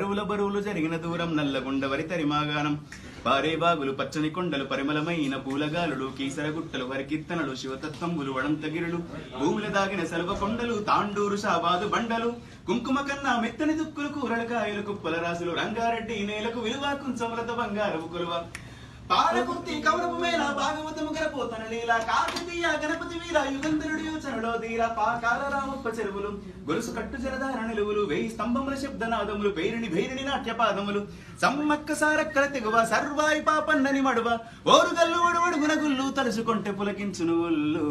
చెరువుల బరువులు జరిగిన దూరం నల్లగొండ వరి తరిమాగానం పారే బాగులు పచ్చని కొండలు పరిమళమైన పూలగాలులు కీసరగుట్టలు హరికీర్తనలు శివతత్వంబులు వడంతగిరులు భూముల దాగిన సెలవ కొండలు తాండూరు షాబాదు బండలు కుంకుమ కన్నా మెత్తని దుక్కులు కూరల కాయలు కుప్పల రాసులు రంగారెడ్డి నేలకు విలువ కుంచములతో బంగారపు కొలువ పాలకుర్తి కౌరపు మేళ భాగవతము గరపోతన లీల కాకతీయ గణపతి వీర యుగంధరుడు యోచనలో ధీర పాకాల రామప్ప చెరువులు గొలుసు కట్టు జలధార నిలువులు వేయి స్తంభముల శబ్దనాదములు పేరిని భైరిని నాట్యపాదములు సమ్మక్క సారక్కల తెగువ సర్వాయి పాపన్నని మడువ ఓరుగల్లు ఒడుగున గుళ్ళు తలుసుకొంటే పులకించును ఒళ్ళు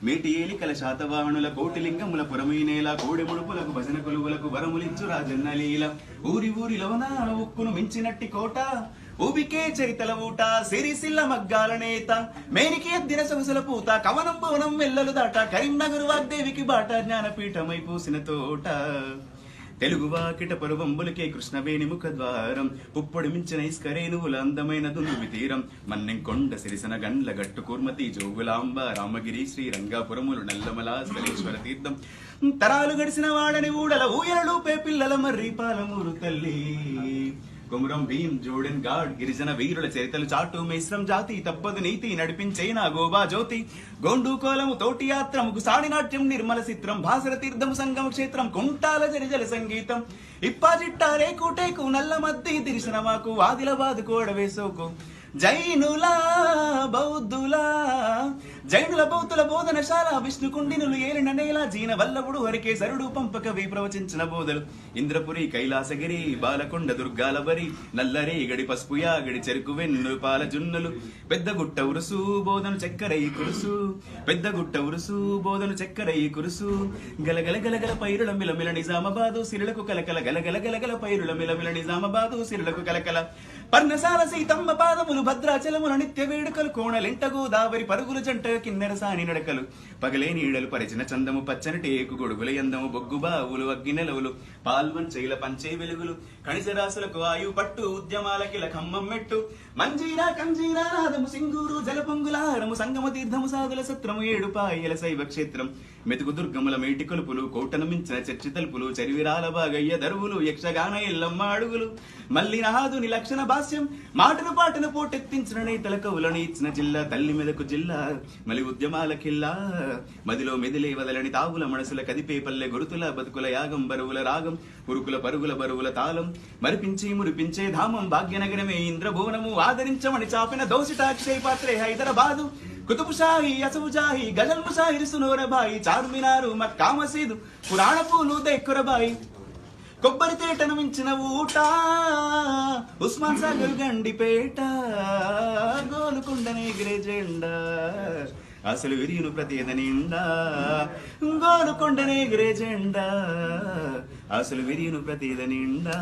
మేటి ఏలికల శాతవాహనుల కోటిలింగముల పురమీనేల కోడి ముడుపులకు భజన కొలువులకు వరములిచ్చు రాజన్న లీల ఊరి ఊరిలోన ఉక్కును మించినట్టి కోట ఊబికే చరితల ఊట సిరిసిల్ల మగ్గాల నేత మేనికి ఎద్దిన సొగసుల పూత కవనం భవనం వెల్లలు దాట కరీంనగర్ వాగ్దేవికి బాట జ్ఞానపీఠమై పూసిన తోట తెలుగు వాకిట పరువంబులకే కృష్ణవేణి ముఖద్వారం పుప్పొడి మించిన ఇస్కరేణువుల అందమైన దుందువి తీరం మన్నెంకొండ సిరిసన గండ్ల గట్టు కూర్మతి జోగులాంబ రామగిరి శ్రీరంగాపురములు నల్లమల సలేశ్వర తీర్థం తరాలు గడిసిన వాడని ఊడల ఊయలూపే పిల్లల మర్రి పాలమూరు తల్లి కుమరం భీం జోడెన్ గాడ్ గిరిజన వీరుల చరితలు చాటు మిశ్రం జాతి తప్పదు నీతి నడిపించేనా గోబా జ్యోతి గోండు కోలము తోటి యాత్రముకు సాడినాట్యం నిర్మల చిత్రం భాసర తీర్థము సంగమ క్షేత్రం కుంటాల జరిజల సంగీతం ఇప్పాజిట్టా రేకుటేకు నల్ల మద్ది దిరిసిన మాకు ఆదిలాబాద్ కోడవేసోకు జైనుల బౌద్ధుల బోధనశాల విష్ణుకుండినులు ఏలిన నేల జీన వల్లభుడు హరికేశరుడు పంపకవి ప్రవచించిన బోధలు ఇంద్రపురి కైలాసగిరి బాలకొండ దుర్గాలవరి నల్లరే గడి పసుపు యాగడి చెరుకు వెన్ను పాల జున్నులు పెద్దగుట్ట ఉరుసు బోధను చక్కరయ్యి కురుసు పెద్దగుట్ట ఉరుసు బోధను చక్కరయ్యి కురుసు గలగల గలగల పైరుల మిలమిల నిజామాబాదు సిరులకు కలకల గలగల గలగల పైరుల మిలమిల నిజామాబాదు సిరులకు కలకల పర్ణశాల సీతమ్మ పాదములు భద్రాచలముల నిత్య వేడుకలు కోణలింట గోదావరి పరుగుల జంట కిన్నెర సాని నడకలు పగలే నీడలు పరిచిన చందము పచ్చని టేకు గొడుగుల ఎందము బొగ్గు బావులు అగ్గి నెలవులు పాల్వన్ చైల పంచే వెలుగులు కణిజరాసులకు ఆయు పట్టు ఉద్యమాలకిల ఖమ్మం మెట్టు మంజీరా కంజీరా నాదము సింగూరు జలపొంగులారము సంగమ తీర్థము సాధుల సత్రము ఏడు పాయల శైవ క్షేత్రం మెతుకు దుర్గముల మేటి కొలుపులు కోటను మించిన చర్చి తలుపులు చరివిరాల బాగయ్య దరువులు యక్షగాన ఎల్లమ్మ అడుగులు మల్లి నాదుని లక్షణ భాష్యం మాటను పాటను పోటెత్తించిన నేతల కవులను ఇచ్చిన జిల్లా తల్లి మెదకు జిల్లా మలి ఉద్యమాల కిల్లా మదిలో మెదిలే వదలని తావుల మనసుల కదిపే పల్లె గురుతుల బతుకుల యాగం బరువుల రాగం పురుకుల పరుగుల బరువుల తాళం మరిపించి మురిపించే ధామం భాగ్యనగరమే ఇంద్రభువనము ఆదరించమని చాపిన దోసిటాక్షయ పాత్రే హైదరాబాదు కుతుబుషాహి అసబుజాహి గజల్ ముషాహిర్ సునోరబాయి చార్మినారు మక్కా మసీదు పురాణ పూలు దెక్కురబాయి కొబ్బరి తేటను మించిన ఊట ఉస్మాన్ సాగర్ గండిపేట గోలుకొండనే ఎగిరే జెండా అసలు విరియును ప్రతిద నిండా గోలుకొండనే ఎగిరే జెండా అసలు విరియును ప్రతిద నిండా